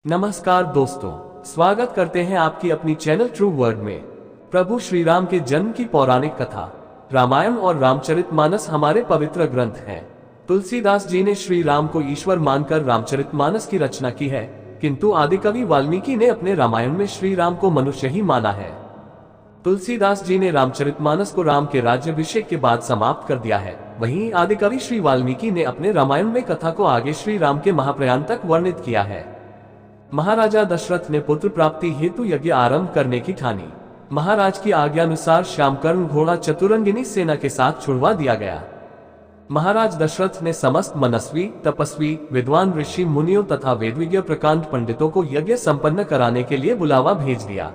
नमस्कार दोस्तों, स्वागत करते हैं आपकी अपनी चैनल ट्रू वर्ड में। प्रभु श्री राम के जन्म की पौराणिक कथा। रामायण और रामचरितमानस हमारे पवित्र ग्रंथ हैं। तुलसीदास जी ने श्री राम को ईश्वर मानकर रामचरितमानस की रचना की है, किंतु आदिकवि वाल्मीकि ने अपने रामायण में श्री राम को मनुष्य ही माना है। तुलसीदास जी ने रामचरितमानस को राम के राज्याभिषेक के बाद समाप्त कर दिया है, वहीं आदिकवि श्री वाल्मीकि ने अपने रामायण में कथा को आगे श्री राम के महाप्रयाण तक वर्णित किया है। महाराजा दशरथ ने पुत्र प्राप्ति हेतु यज्ञ आरंभ करने की ठानी। महाराज की आज्ञानुसार श्यामकर्ण घोड़ा चतुरंगिनी सेना के साथ छुड़वा दिया गया। महाराज दशरथ ने समस्त मनस्वी, तपस्वी, विद्वान ऋषि मुनियों तथा वेदविज्ञ प्रकांड पंडितों को यज्ञ संपन्न कराने के लिए बुलावा भेज दिया।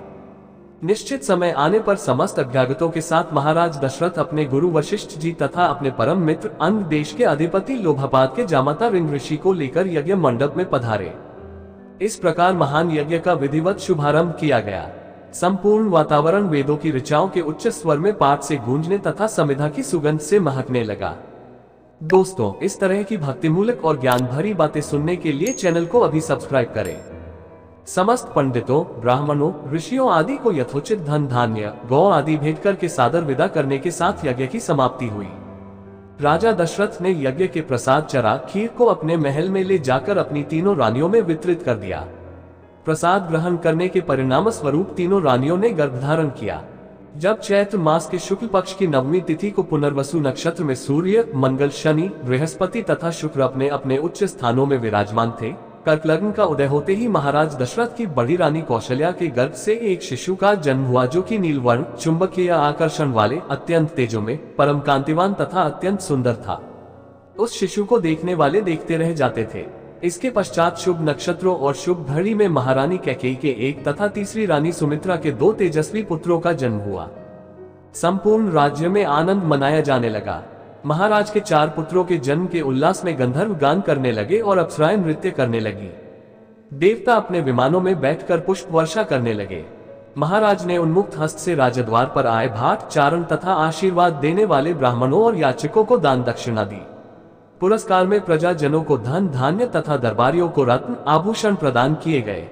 निश्चित समय आने पर समस्त अभ्यागतों के साथ महाराज दशरथ अपने गुरु वशिष्ठ जी तथा अपने परम मित्र अंग देश के अधिपति लोभापाद के जामाता रिंग ऋषि को लेकर यज्ञ मंडप में पधारे। इस प्रकार महान यज्ञ का विधिवत शुभारंभ किया गया। संपूर्ण वातावरण वेदों की ऋचाओं के उच्च स्वर में पाठ से गूंजने तथा समिधा की सुगंध से महकने लगा। दोस्तों, इस तरह की भक्तिमूलक और ज्ञान भरी बातें सुनने के लिए चैनल को अभी सब्सक्राइब करें। समस्त पंडितों, ब्राह्मणों, ऋषियों आदि को यथोचित धन धान्य, गौ आदि भेंट करके सादर विदा करने के साथ यज्ञ की समाप्ति हुई। राजा दशरथ ने यज्ञ के प्रसाद चरा खीर को अपने महल में ले जाकर अपनी तीनों रानियों में वितरित कर दिया। प्रसाद ग्रहण करने के परिणाम स्वरूप तीनों रानियों ने गर्भधारण किया। जब चैत्र मास के शुक्ल पक्ष की नवमी तिथि को पुनर्वसु नक्षत्र में सूर्य, मंगल, शनि, बृहस्पति तथा शुक्र अपने अपने उच्च स्थानों में विराजमान थे, कर्क लग्न का उदय होते ही महाराज दशरथ की बड़ी रानी कौशल्या के गर्भ से एक शिशु का जन्म हुआ, जो कि नीलवर्ण, चुंबकीय आकर्षण वाले, अत्यंत तेजोमय, परम कांतिवान तथा अत्यंत सुंदर था। उस शिशु को देखने वाले देखते रह जाते थे। इसके पश्चात शुभ नक्षत्रों और शुभ घड़ी में महारानी कैकेयी के एक तथा तीसरी रानी सुमित्रा के 2 तेजस्वी पुत्रों का जन्म हुआ। संपूर्ण राज्य में आनंद मनाया जाने लगा। महाराज के 4 पुत्रों के जन्म के उल्लास में गंधर्व गान करने लगे और अप्सराएं नृत्य करने लगी। देवता अपने विमानों में बैठकर पुष्प वर्षा करने लगे। महाराज ने उन्मुक्त हस्त से राजद्वार पर आए भाट, चारण तथा आशीर्वाद देने वाले ब्राह्मणों और याचकों को दान दक्षिणा दी। पुरस्कार में प्रजाजनों को धन धान्य तथा दरबारियों को रत्न आभूषण प्रदान किए गए।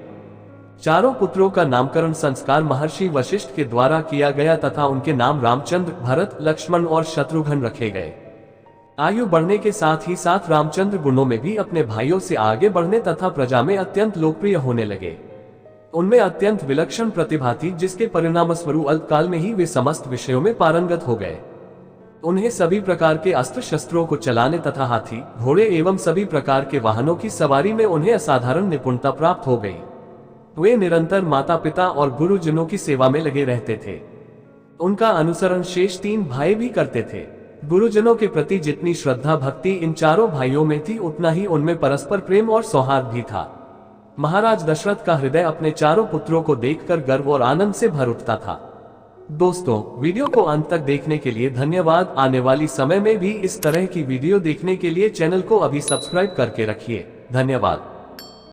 चारों पुत्रों का नामकरण संस्कार महर्षि वशिष्ठ के द्वारा किया गया तथा उनके नाम रामचंद्र, भरत, लक्ष्मण और शत्रुघ्न रखे गए। आयु बढ़ने के साथ ही साथ रामचंद्र गुणों में भी अपने भाइयों से आगे बढ़ने तथा प्रजा में अत्यंत लोकप्रिय होने लगे। उनमें अत्यंत विलक्षण प्रतिभा थी, जिसके परिणाम स्वरूप अल्पकाल में ही वे समस्त विषयों में पारंगत हो गए। उन्हें सभी प्रकार के अस्त्र शस्त्रों को चलाने तथा हाथी, घोड़े एवं सभी प्रकार के वाहनों की सवारी में उन्हें असाधारण निपुणता प्राप्त हो गई। वे निरंतर माता पिता और गुरुजनों की सेवा में लगे रहते थे। उनका अनुसरण शेष 3 भाई भी करते थे। गुरुजनों के प्रति जितनी श्रद्धा भक्ति इन चारों भाइयों में थी, उतना ही उनमें परस्पर प्रेम और सौहार्द भी था। महाराज दशरथ का हृदय अपने चारों पुत्रों को देखकर गर्व और आनंद से भर उठता था। दोस्तों, वीडियो को अंत तक देखने के लिए धन्यवाद। आने वाली समय में भी इस तरह की वीडियो देखने के लिए चैनल को अभी सब्सक्राइब करके रखिए। धन्यवाद।